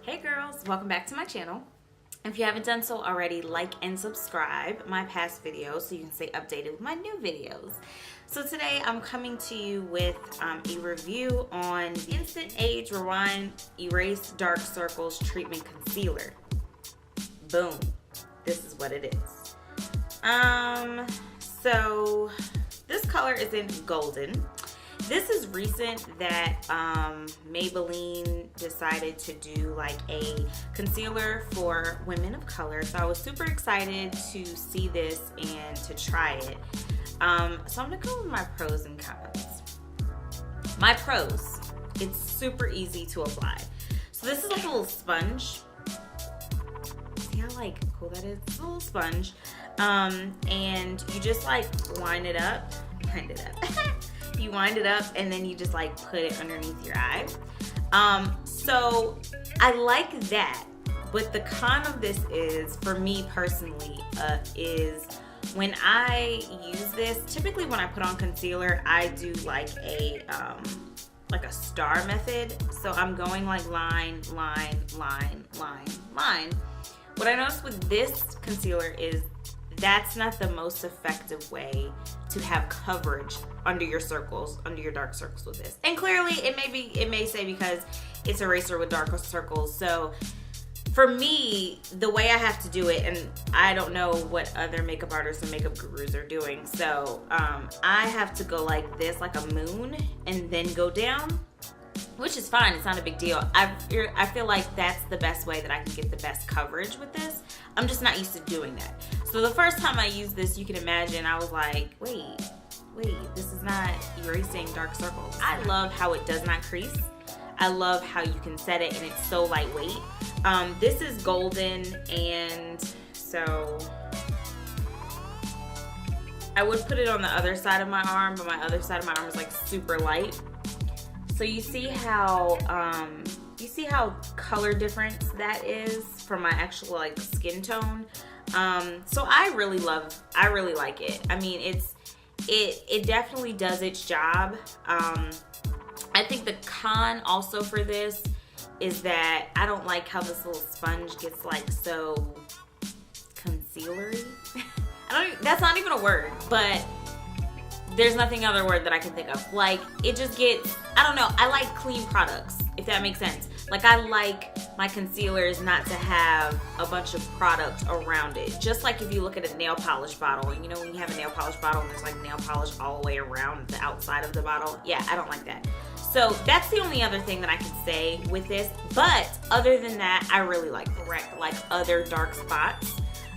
Hey girls, welcome back to my channel. If you haven't done so already, like and subscribe my past videos so you can stay updated with my new videos. So today I'm coming to you with a review on the Instant Age Rewind Erase Dark Circles Treatment Concealer. Boom, this is what it is. So this color is in Golden. This is recent that Maybelline decided to do like a concealer for women of color. So I was super excited to see this and to try it. So I'm gonna go with my pros and cons. My pros, it's super easy to apply. So this is like a little sponge. See how like cool that is? It's a little sponge. And you just like wind it up. You wind it up and then you just like put it underneath your eye. So I like that, but the con of this is, for me personally, is when I use this, typically when I put on concealer, I do like a star method. So I'm going like line, line, line, line, line. What I noticed with this concealer is that's not the most effective way to have coverage under your circles, under your dark circles with this. And clearly it may say because it's eraser with darker circles. So for me, the way I have to do it, and I don't know what other makeup artists and makeup gurus are doing. So I have to go like this, like a moon, and then go down, which is fine. It's not a big deal. I feel like that's the best way that I can get the best coverage with this. I'm just not used to doing that. So the first time I used this, you can imagine, I was like, wait, this is not erasing dark circles. I love how it does not crease. I love how you can set it and it's so lightweight. This is Golden, and so I would put it on the other side of my arm, but my other side of my arm is like super light. So you see how color difference that is from my actual like skin tone. So I really like it. I mean, it definitely does its job. I think the con also for this is that I don't like how this little sponge gets like so concealery. That's not even a word, but there's nothing other word that I can think of. Like, it just gets, I don't know, I like clean products, if that makes sense. Like, I like my concealers not to have a bunch of product around it. Just like if you look at a nail polish bottle, and you know when you have a nail polish bottle and there's like nail polish all the way around the outside of the bottle? Yeah, I don't like that. So that's the only other thing that I can say with this. But other than that, I really like other dark spots.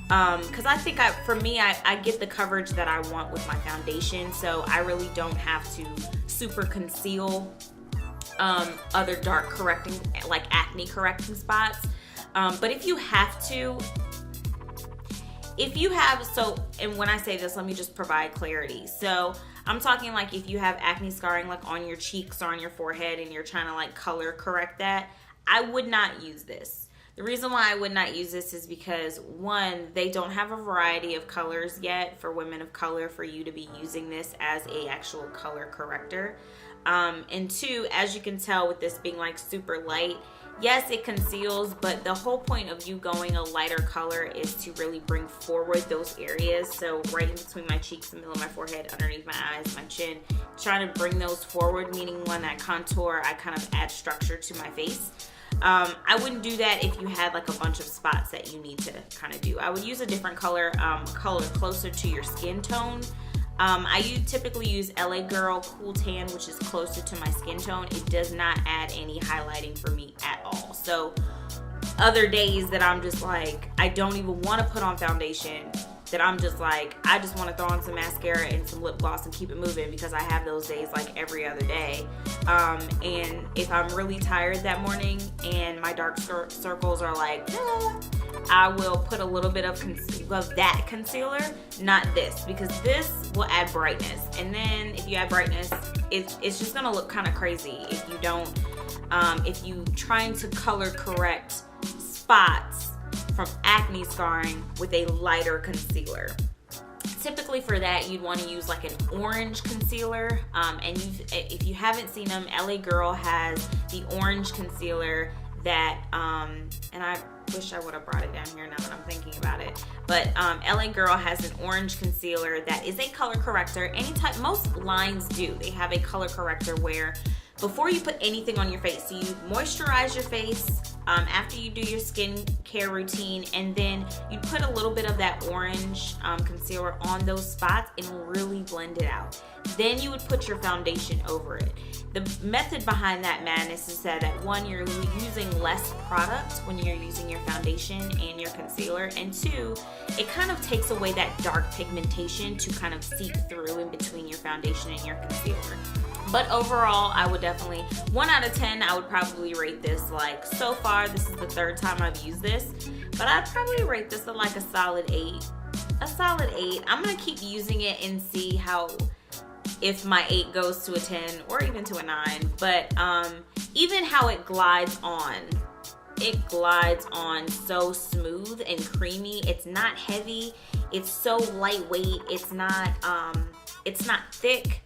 Because I think for me, I get the coverage that I want with my foundation, so I really don't have to super conceal other dark correcting, like acne correcting spots. But if you have to, and when I say this, let me just provide clarity. So I'm talking like if you have acne scarring like on your cheeks or on your forehead and you're trying to like color correct that, I would not use this. The reason why I would not use this is because, one, they don't have a variety of colors yet for women of color for you to be using this as a actual color corrector. And two, as you can tell with this being like super light, yes, it conceals, but the whole point of you going a lighter color is to really bring forward those areas. So right in between my cheeks, the middle of my forehead, underneath my eyes, my chin, trying to bring those forward, meaning when I contour, I kind of add structure to my face. I wouldn't do that if you had like a bunch of spots that you need to kind of do. I would use a different color, color closer to your skin tone. I typically use LA Girl Cool Tan, which is closer to my skin tone. It does not add any highlighting for me at all. So other days that I'm just like, I don't even want to put on foundation, that I'm just like, I just want to throw on some mascara and some lip gloss and keep it moving, because I have those days like every other day. And if I'm really tired that morning and my dark circles are like, I will put a little bit of that concealer, not this, because this will add brightness. And then if you add brightness, it's just gonna look kind of crazy if you don't, if you trying to color correct spots from acne scarring with a lighter concealer. Typically for that, you'd want to use like an orange concealer. And if you haven't seen them, LA Girl has the orange concealer that, and I wish I would have brought it down here now that I'm thinking about it, but LA Girl has an orange concealer that is a color corrector. Most lines do. They have a color corrector where before you put anything on your face, so you moisturize your face after you do your skincare routine, and then you put a little bit of that orange concealer on those spots and really blend it out. Then you would put your foundation over it. The method behind that madness is that one, you're using less product when you're using your foundation and your concealer, and two, it kind of takes away that dark pigmentation to kind of seep through in between your foundation and your concealer. But overall, I would definitely, 1 out of 10, I would probably rate this, like, so far, this is the 3rd time I've used this, but I'd probably rate this at like a solid 8. A solid 8. I'm going to keep using it and see if my 8 goes to a 10 or even to a 9. But even how it glides on. It glides on so smooth and creamy. It's not heavy. It's so lightweight. It's not thick.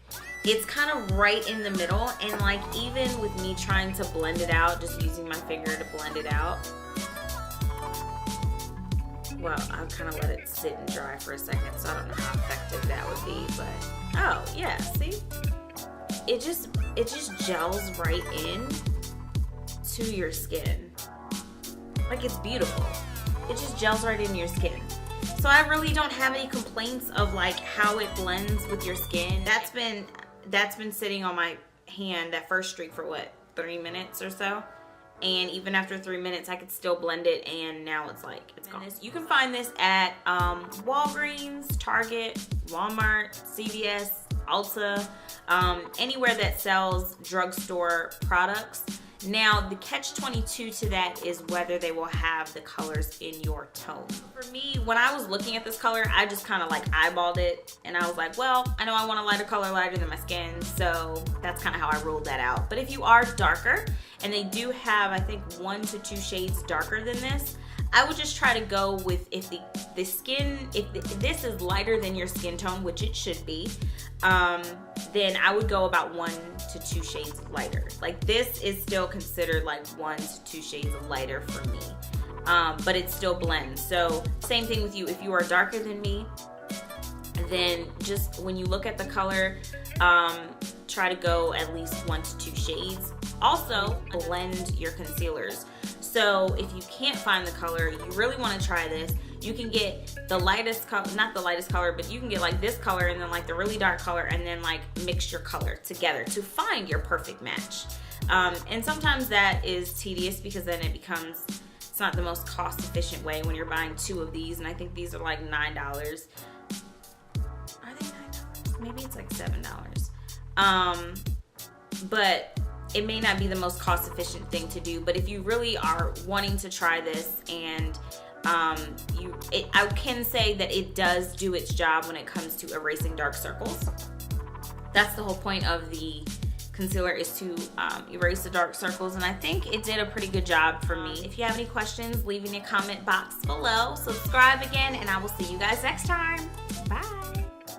It's kind of right in the middle, and like even with me trying to blend it out, just using my finger to blend it out, well, I'll kind of let it sit and dry for a second, so I don't know how effective that would be, but oh yeah, see, it just gels right in to your skin. Like, it's beautiful. It just gels right in your skin. So I really don't have any complaints of like how it blends with your skin. That's been sitting on my hand, that first streak, for what, 3 minutes or so, and even after 3 minutes I could still blend it, and now it's like it's gone. You can find this at Walgreens, Target, Walmart, CVS, Ulta, anywhere that sells drugstore products. Now, the catch-22 to that is whether they will have the colors in your tone. For me, when I was looking at this color, I just kind of like eyeballed it, and I was like, well, I know I want a lighter color, lighter than my skin, so that's kind of how I ruled that out. But if you are darker, and they do have, I think, 1 to 2 shades darker than this, I would just try to go with, if this is lighter than your skin tone, which it should be, then I would go about 1 to 2 shades lighter. Like, this is still considered like 1 to 2 shades lighter for me, but it still blends. So same thing with you. If you are darker than me, then just when you look at the color, try to go at least 1 to 2 shades. Also, blend your concealers. So if you can't find the color, you really want to try this. You can get the lightest color, not the lightest color, but you can get like this color and then like the really dark color, and then like mix your color together to find your perfect match. And sometimes that is tedious because then it's not the most cost efficient way when you're buying 2 of these, and I think these are like $9. Are they $9? Maybe it's like $7. But it may not be the most cost efficient thing to do, but if you really are wanting to try this, and I can say that it does do its job when it comes to erasing dark circles. That's the whole point of the concealer, is to erase the dark circles, and I think it did a pretty good job for me. If you have any questions, leave in the comment box below. Subscribe again, and I will see you guys next time. Bye.